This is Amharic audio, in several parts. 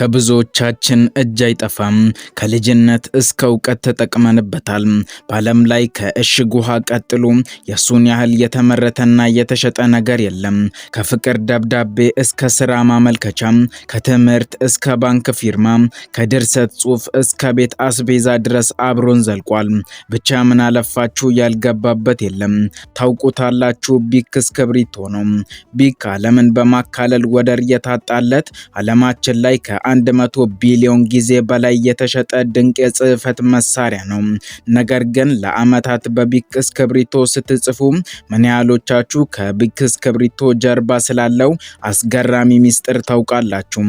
ከብዙዎቻችን እጅ አይጠፋም። ከልጅነት እስከ እውቀት ተጠቅመንበታል። በዓለም ላይ ከእሽግ ውሃ ቀጥሎ የሱን ያህል የተመረተና የተሸጠ ነገር የለም። ከፍቅር ደብዳቤ እስከ ስራ ማመልከቻ፣ ከትምህርት እስከ ባንክ ፊርማ፣ ከድርሰት ጽሑፍ እስከ ቤት አስቤዛ ድረስ አብሮን ዘልቋል። ብቻ ምን አለፋችሁ ያልገባበት የለም። ታውቁታላችሁ፣ ቢክ እስክርቢቶ ነው። ቢክ ዓለምን በማካለል ወደር የታጣለት ዓለማችን ላይ ከ100 ቢሊዮን ጊዜ በላይ የተሸጠ ድንቅ የጽህፈት መሳሪያ ነው። ነገር ግን ለዓመታት በቢክ እስክርቢቶ ስትጽፉ ምን ያህሎቻችሁ ከቢክ እስክርቢቶ ጀርባ ስላለው አስገራሚ ሚስጥር ታውቃላችሁ?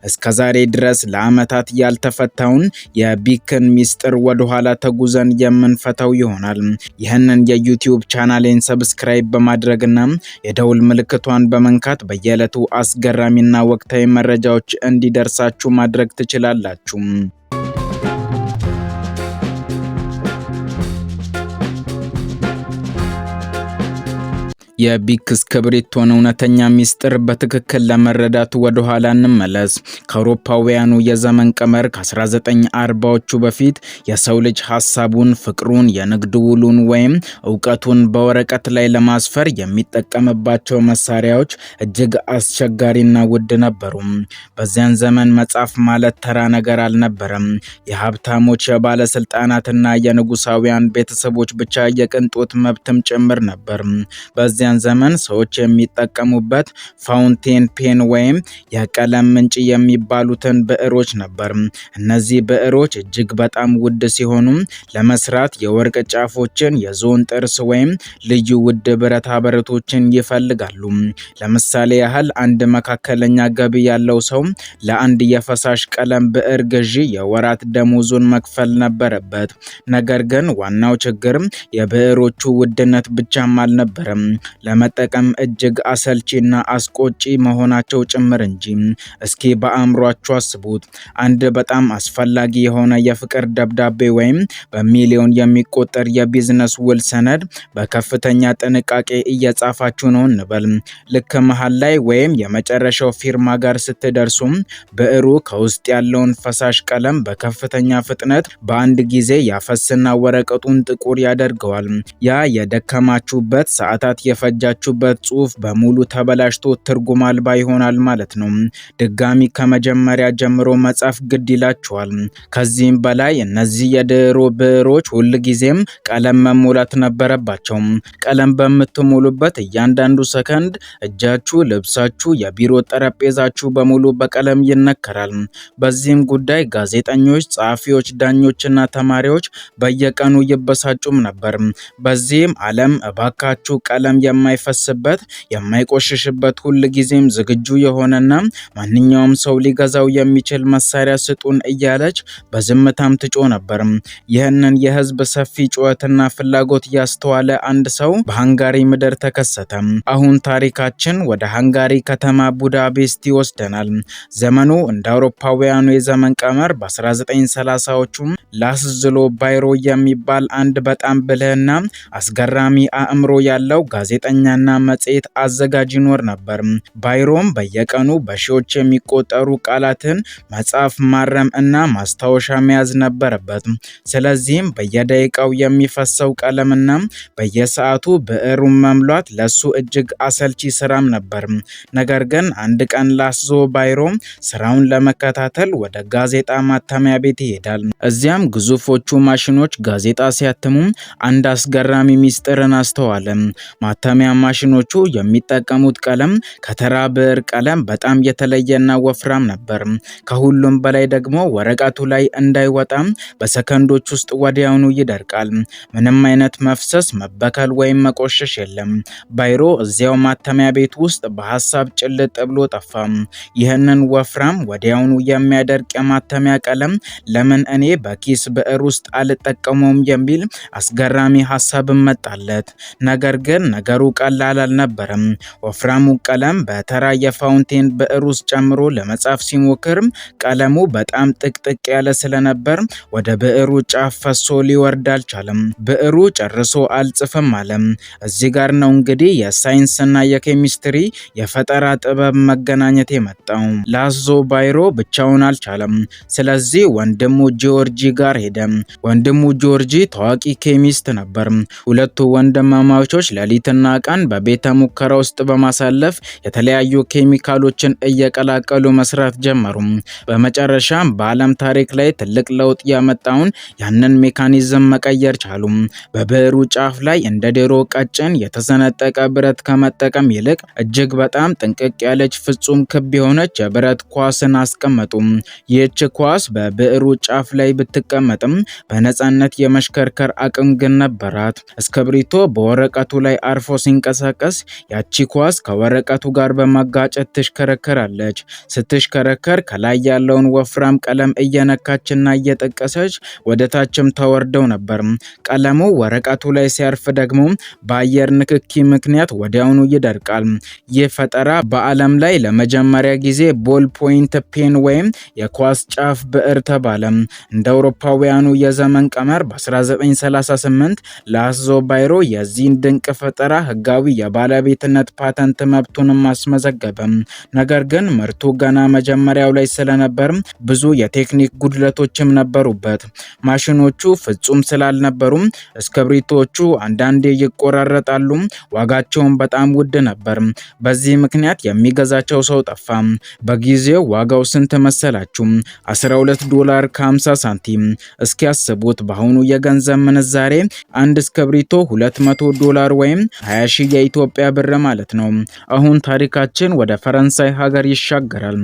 እስከዛሬ ድረስ ለዓመታት ያልተፈታውን የቢክን ሚስጥር ወደኋላ ተጉዘን የምንፈታው ይሆናል። ይህንን የዩቲዩብ ቻናሌን ሰብስክራይብ በማድረግና የደውል ምልክቷን በመንካት በየዕለቱ አስገራሚና ወቅታዊ መረጃዎች እንዲደርሳችሁ ማድረግ ትችላላችሁ። የቢክ እስክርቢቶን እውነተኛ ሚስጥር በትክክል ለመረዳት ወደ ኋላ እንመለስ። ከአውሮፓውያኑ የዘመን ቀመር ከ1940ዎቹ በፊት የሰው ልጅ ሐሳቡን፣ ፍቅሩን፣ የንግድ ውሉን ወይም እውቀቱን በወረቀት ላይ ለማስፈር የሚጠቀምባቸው መሳሪያዎች እጅግ አስቸጋሪና ውድ ነበሩ። በዚያን ዘመን መጻፍ ማለት ተራ ነገር አልነበረም። የሀብታሞች የባለስልጣናትና የንጉሳውያን ቤተሰቦች ብቻ የቅንጦት መብትም ጭምር ነበር። በዚያን ዘመን ሰዎች የሚጠቀሙበት ፋውንቴን ፔን ወይም የቀለም ምንጭ የሚባሉትን ብዕሮች ነበር። እነዚህ ብዕሮች እጅግ በጣም ውድ ሲሆኑ ለመስራት የወርቅ ጫፎችን፣ የዝሆን ጥርስ ወይም ልዩ ውድ ብረታ ብረቶችን ይፈልጋሉ። ለምሳሌ ያህል አንድ መካከለኛ ገቢ ያለው ሰው ለአንድ የፈሳሽ ቀለም ብዕር ግዢ የወራት ደሞዙን መክፈል ነበረበት። ነገር ግን ዋናው ችግር የብዕሮቹ ውድነት ብቻም አልነበረም፣ ለመጠቀም እጅግ አሰልቺና አስቆጪ መሆናቸው ጭምር እንጂ። እስኪ በአእምሯችሁ አስቡት። አንድ በጣም አስፈላጊ የሆነ የፍቅር ደብዳቤ ወይም በሚሊዮን የሚቆጠር የቢዝነስ ውል ሰነድ በከፍተኛ ጥንቃቄ እየጻፋችሁ ነው እንበል። ልክ መሃል ላይ ወይም የመጨረሻው ፊርማ ጋር ስትደርሱ ብዕሩ ከውስጥ ያለውን ፈሳሽ ቀለም በከፍተኛ ፍጥነት በአንድ ጊዜ ያፈስና ወረቀቱን ጥቁር ያደርገዋል። ያ የደከማችሁበት ሰዓታት የፈጃችሁበት ጽሑፍ በሙሉ ተበላሽቶ ትርጉም አልባ ይሆናል ማለት ነው። ድጋሚ ከመጀመሪያ ጀምሮ መጻፍ ግድ ይላችኋል። ከዚህም በላይ እነዚህ የድሮ ብዕሮች ሁልጊዜም ቀለም መሞላት ነበረባቸው። ቀለም በምትሞሉበት እያንዳንዱ ሰከንድ እጃችሁ፣ ልብሳችሁ፣ የቢሮ ጠረጴዛችሁ በሙሉ በቀለም ይነከራል። በዚህም ጉዳይ ጋዜጠኞች፣ ጸሐፊዎች፣ ዳኞችና ተማሪዎች በየቀኑ ይበሳጩም ነበር። በዚህም ዓለም እባካችሁ ቀለም የማይፈስበት የማይቆሽሽበት ሁልጊዜም ዝግጁ የሆነና ማንኛውም ሰው ሊገዛው የሚችል መሳሪያ ስጡን እያለች በዝምታም ትጮ ነበር። ይህንን የህዝብ ሰፊ ጩኸትና ፍላጎት ያስተዋለ አንድ ሰው በሃንጋሪ ምድር ተከሰተ። አሁን ታሪካችን ወደ ሃንጋሪ ከተማ ቡዳፔስት ይወስደናል። ዘመኑ እንደ አውሮፓውያኑ የዘመን ቀመር በ1930ዎቹ ላስሎ ባይሮ የሚባል አንድ በጣም ብልህና አስገራሚ አእምሮ ያለው ጋዜጠኛና መጽሔት አዘጋጅ ይኖር ነበር። ባይሮም በየቀኑ በሺዎች የሚቆጠሩ ቃላትን መጻፍ፣ ማረም እና ማስታወሻ መያዝ ነበረበት። ስለዚህም በየደቂቃው የሚፈሰው ቀለምና በየሰዓቱ ብዕሩን መምሏት ለሱ እጅግ አሰልቺ ስራም ነበር። ነገር ግን አንድ ቀን ላስሎ ባይሮ ስራውን ለመከታተል ወደ ጋዜጣ ማተሚያ ቤት ይሄዳል። እዚያም ግዙፎቹ ማሽኖች ጋዜጣ ሲያትሙ አንድ አስገራሚ ሚስጥርን አስተዋለ። ማተሚያ ማሽኖቹ የሚጠቀሙት ቀለም ከተራ ብዕር ቀለም በጣም የተለየና ወፍራም ነበር። ከሁሉም በላይ ደግሞ ወረቀቱ ላይ እንዳይወጣም በሰከንዶች ውስጥ ወዲያውኑ ይደርቃል። ምንም አይነት መፍሰስ፣ መበከል ወይም መቆሸሽ የለም። ባይሮ እዚያው ማተሚያ ቤት ውስጥ በሐሳብ ጭልጥ ብሎ ጠፋ። ይህንን ወፍራም ወዲያውኑ የሚያደርቅ የማተሚያ ቀለም ለምን እኔ በኪስ ብዕር ውስጥ አልጠቀመውም የሚል አስገራሚ ሐሳብ መጣለት። ነገር ግን ነገሩ ቀላል አልነበረም። ወፍራሙ ቀለም በተራ የፋውንቴን ብዕር ውስጥ ጨምሮ ለመጻፍ ሲሞክር ቀለሙ በጣም ጥቅጥቅ ያለ ስለነበር ወደ ብዕሩ ጫፍ ፈሶ ሊወርድ አልቻለም። ብዕሩ ጨርሶ አልጽፍም አለ። እዚህ ጋር ነው እንግዲህ የሳይንስና የኬሚስትሪ የፈጠራ ጥበብ መገናኘት የመጣው። ላዞ ባይሮ ብቻውን አልቻለም። ስለዚህ ወንድሙ ጂዮርጂ ጋር ሄደ። ወንድሙ ጂዮርጂ ታዋቂ ኬሚስት ነበር። ሁለቱ ወንድማማቾች ሌሊትና ቀን በቤተ ሙከራ ውስጥ በማሳለፍ የተለያዩ ኬሚካሎችን እየቀላቀሉ መስራት ጀመሩ። በመጨረሻም በዓለም ታሪክ ላይ ትልቅ ለውጥ ያመጣውን ያንን ሜካኒዝም መቀየር ቻሉ። በብዕሩ ጫፍ ላይ እንደ ድሮ ቀጭን የተሰነጠቀ ብረት ከመጠቀም ይልቅ እጅግ በጣም ጥንቅቅ ያለች ፍጹም ክብ የሆነች የብረት ኳስን አስቀመጡ። ይህች ኳስ በብዕሩ ጫፍ ላይ ብትቀመጥም በነፃነት የመሽከርከር አቅም ግን ነበራት። እስክሪብቶ በወረቀቱ ላይ አርፎ ሲንቀሳቀስ ያቺ ኳስ ከወረቀቱ ጋር በማጋጨት ትሽከረከራለች። ስትሽከረከር ከላይ ያለውን ወፍራም ቀለም እየነካችና እየጠቀሰች ወደ ታችም ተወርደው ነበር። ቀለሙ ወረቀቱ ላይ ሲያርፍ ደግሞ በአየር ንክኪ ምክንያት ወዲያውኑ ይደርቃል። ይህ ፈጠራ በዓለም ላይ ለመጀመሪያ ጊዜ ቦል ፖይንት ፔን ወይም የኳስ ጫፍ ብዕር ተባለ። እንደ አውሮፓውያኑ የዘመን ቀመር በ1938 ላዞ ባይሮ የዚህን ድንቅ ፈጠራ ህጋዊ የባለቤትነት ፓተንት መብቱንም አስመዘገበ። ነገር ግን ምርቱ ገና መጀመሪያው ላይ ስለነበር ብዙ የቴክኒክ ጉድለቶችም ነበሩበት። ማሽኖቹ ፍጹም ስላልነበሩም እስክሪብቶቹ አንዳንዴ ይቆራረጣሉ፣ ዋጋቸውን በጣም ውድ ነበር። በዚህ ምክንያት የሚገዛቸው ሰው ጠፋ። በጊዜው ዋጋው ስንት መሰላችሁ? $12 ከ50 ሳንቲም። እስኪያስቡት በአሁኑ የገንዘብ ምንዛሬ አንድ እስክሪብቶ $200 ወይም 20,000 የኢትዮጵያ ብር ማለት ነው። አሁን ታሪካችን ወደ ፈረንሳይ ሀገር ይሻገራል።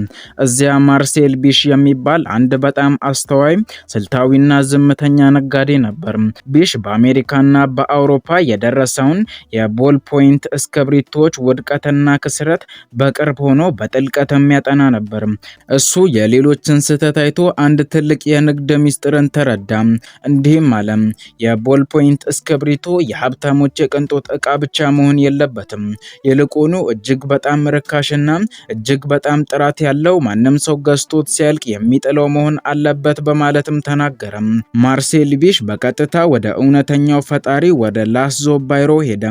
እዚያ ማርሴል ቢሽ የሚባል አንድ በጣም አስተዋይ ስልታዊና ዝምተኛ ነጋዴ ነበር። ቢሽ በአሜሪካና በአውሮፓ የደረሰውን የቦል ፖይንት እስክሪብቶች ውድቀትና ክስረት በቅርብ ሆኖ በጥልቀት የሚያጠና ነበር። እሱ የሌሎችን ስህተት አይቶ አንድ ትልቅ የንግድ ሚስጥርን ተረዳ። እንዲህም አለ፣ የቦል ፖይንት እስክሪብቶ የሀብታሞች የቅንጦት ዕቃ ብቻ መሆን የለበትም። ይልቁኑ እጅግ በጣም ርካሽና እጅግ በጣም ጥራት ያለው ማንም ሰው ገዝቶት ሲያልቅ የሚጥለው መሆን አለበት በማለትም ተናገረ። ማርሴል ቢሽ በቀጥታ ወደ እውነተኛው ፈጣሪ ወደ ላዞ ባይሮ ሄደ።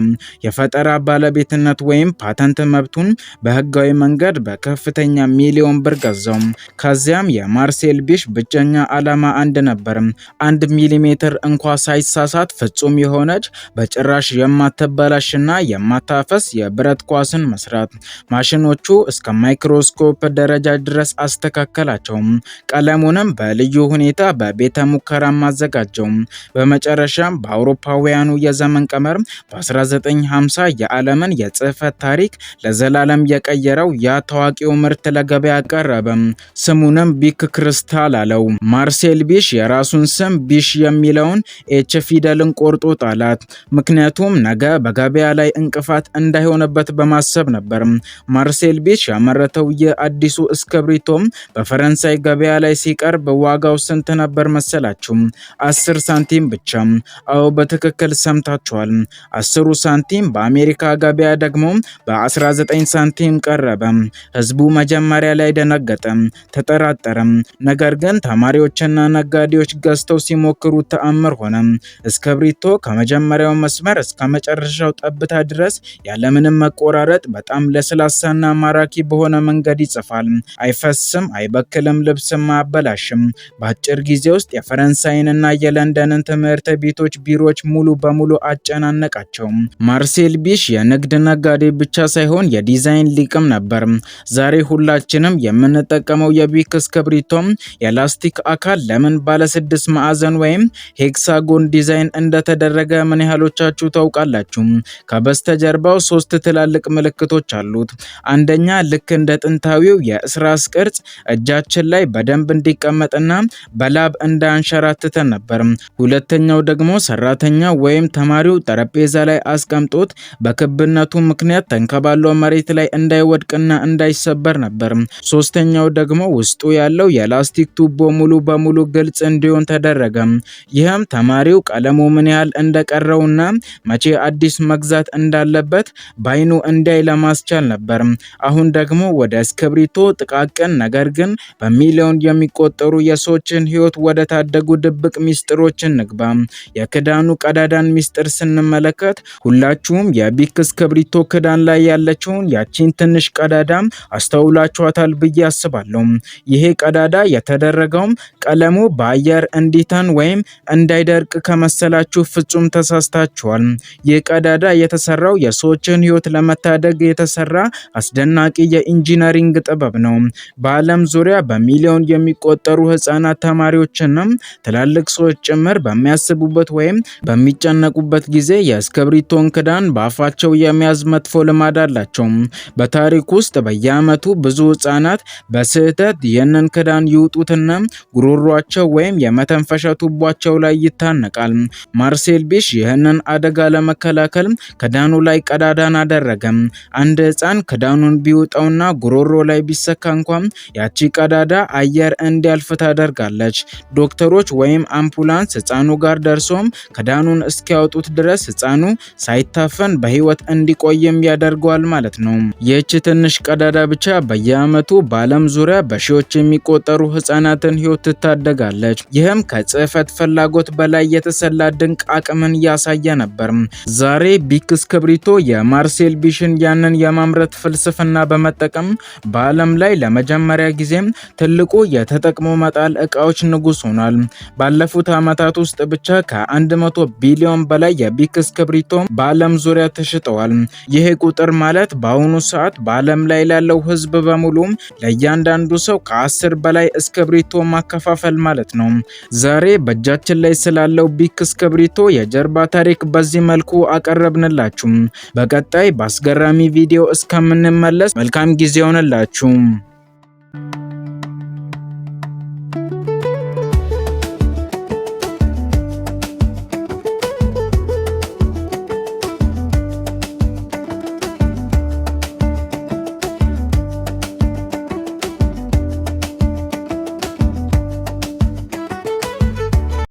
የፈጠራ ባለቤትነት ወይም ፓተንት መብቱን በህጋዊ መንገድ በከፍተኛ ሚሊዮን ብር ገዛው። ከዚያም የማርሴል ቢሽ ብቸኛ ዓላማ አንድ ነበር፣ 1 ሚሊሜትር እንኳ ሳይሳሳት ፍጹም የሆነች በጭራሽ የማትበላሽና የማታፈስ የብረት ኳስን መስራት። ማሽኖቹ እስከ ማይክሮስኮፕ ደረጃ ድረስ አስተካከላቸው። ቀለሙንም በልዩ ሁኔታ በቤተ ሙከራ አዘጋጀው። በመጨረሻም በአውሮፓውያኑ የዘመን ቀመር በ1950 የዓለምን የጽህፈት ታሪክ ለዘላለም የቀየረው ያ ታዋቂው ምርት ለገበያ ቀረበ። ስሙንም ቢክ ክሪስታል አለው። ማርሴል ቢሽ የራሱን ስም ቢሽ የሚለውን ኤች ፊደልን ቆርጦ ጣላት። ምክንያቱም ነገ በገበያ ላይ እንቅፋት እንዳይሆንበት በማሰብ ነበር። ማርሴል ቢሽ ያመረተው የአዲሱ እስክሪብቶ በፈረንሳይ ገበያ ላይ ሲቀርብ ዋጋው ስንት ነበር መሰላችሁ? 10 ሳንቲም ብቻ። አዎ በትክክል ሰምታችኋል። 10 ሳንቲም በአሜሪካ ገበያ ደግሞ በ19 ሳንቲም ቀረበ። ህዝቡ መጀመሪያ ላይ ደነገጠ፣ ተጠራጠረ። ነገር ግን ተማሪዎችና ነጋዴዎች ገዝተው ሲሞክሩ ተአምር ሆነ። እስክሪብቶ ከመጀመሪያው መስመር እስከ መጨረሻው ጠብታ ድረስ ያለምንም መቆራረጥ በጣም ለስላሳና ማራኪ በሆነ መንገድ ይጽፋል። አይፈስም፣ አይበክልም፣ ልብስም አያበላሽም። በአጭር ጊዜ ውስጥ የፈረንሳይንና የለንደንን ትምህርት ቤቶች ቢሮዎች ሙሉ በሙሉ አጨናነቃቸው። ማርሴል ቢሽ የንግድ ነጋዴ ብቻ ሳይሆን የዲዛይን ሊቅም ነበር። ዛሬ ሁላችንም የምንጠቀመው የቢክ እስክሪብቶ የላስቲክ አካል ለምን ባለ 6 ማዕዘን ወይም ሄክሳጎን ዲዛይን እንደተደረገ ምን ያህሎቻችሁ ታውቃላችሁ? ከበስተጀርባው 3 ትላልቅ ምልክቶች አሉት። አንደኛ ልክ እንደ ጥንታዊው የእስራስ ቅርጽ እጃችን ላይ በደንብ እንዲቀመጥና በላብ እንዳያንሸራትተን ነበር። ሁለተኛው ደግሞ ሰራተኛ ወይም ተማሪው ጠረጴዛ ላይ አስቀምጦት በክብነቱ ምክንያት ተንከባሎ መሬት ላይ እንዳይወድቅና እንዳይሰበር ነበር። ሶስተኛው ደግሞ ውስጡ ያለው የላስቲክ ቱቦ ሙሉ በሙሉ ግልጽ እንዲሆን ተደረገ። ይህም ተማሪው ቀለሙ ምን ያህል እንደቀረውና መቼ አዲስ መግዛት መግዛት እንዳለበት ባይኑ እንዳይ ለማስቻል ነበር። አሁን ደግሞ ወደ እስክብሪቶ ጥቃቅን ነገር ግን በሚሊዮን የሚቆጠሩ የሰዎችን ህይወት ወደ ታደጉ ድብቅ ሚስጥሮችን ንግባ። የክዳኑ ቀዳዳን ሚስጥር ስንመለከት ሁላችሁም የቢክ እስክብሪቶ ክዳን ላይ ያለችውን ያቺን ትንሽ ቀዳዳ አስተውላችኋታል ብዬ አስባለሁ። ይሄ ቀዳዳ የተደረገውም ቀለሙ በአየር እንዲተን ወይም እንዳይደርቅ ከመሰላችሁ ፍጹም ተሳስታችኋል። ይህ ቀዳዳ የተሰራው የሰዎችን ህይወት ለመታደግ የተሰራ አስደናቂ የኢንጂነሪንግ ጥበብ ነው። በዓለም ዙሪያ በሚሊዮን የሚቆጠሩ ህፃናት፣ ተማሪዎችና ትላልቅ ሰዎች ጭምር በሚያስቡበት ወይም በሚጨነቁበት ጊዜ የእስክብሪቶን ክዳን በአፋቸው የመያዝ መጥፎ ልማድ አላቸው። በታሪክ ውስጥ በየዓመቱ ብዙ ህፃናት በስህተት ይህንን ክዳን ይውጡትና ጉሮሯቸው ወይም የመተንፈሻ ቱቧቸው ላይ ይታነቃል። ማርሴል ቢሽ ይህንን አደጋ ለመከላከል ክዳኑ ላይ ቀዳዳን አደረገ። አንድ ህፃን ክዳኑን ቢውጠውና ጉሮሮ ላይ ቢሰካ እንኳን ያቺ ቀዳዳ አየር እንዲያልፍ ታደርጋለች። ዶክተሮች ወይም አምቡላንስ ህፃኑ ጋር ደርሶም ክዳኑን እስኪያወጡት ድረስ ህፃኑ ሳይታፈን በህይወት እንዲቆይም ያደርገዋል ማለት ነው። ይህች ትንሽ ቀዳዳ ብቻ በየዓመቱ በዓለም ዙሪያ በሺዎች የሚቆጠሩ ህፃናትን ህይወት ትታደጋለች። ይህም ከጽህፈት ፍላጎት በላይ የተሰላ ድንቅ አቅምን እያሳየ ነበር። ዛሬ ቢክ እስክብሪቶ የማርሴል ቢሽን ያንን የማምረት ፍልስፍና በመጠቀም በዓለም ላይ ለመጀመሪያ ጊዜም ትልቁ የተጠቅሞ መጣል እቃዎች ንጉስ ሆኗል። ባለፉት ዓመታት ውስጥ ብቻ ከ100 ቢሊዮን በላይ የቢክ እስክብሪቶ በዓለም ዙሪያ ተሽጠዋል። ይሄ ቁጥር ማለት በአሁኑ ሰዓት በዓለም ላይ ላለው ህዝብ በሙሉ ለእያንዳንዱ ሰው ከ10 በላይ እስክብሪቶ ማከፋፈል ማለት ነው። ዛሬ በእጃችን ላይ ስላለው ቢክ እስክብሪቶ የጀርባ ታሪክ በዚህ መልኩ አቀረብንላችሁ። በቀጣይ በአስገራሚ ቪዲዮ እስከምንመለስ መልካም ጊዜ ሆነላችሁ።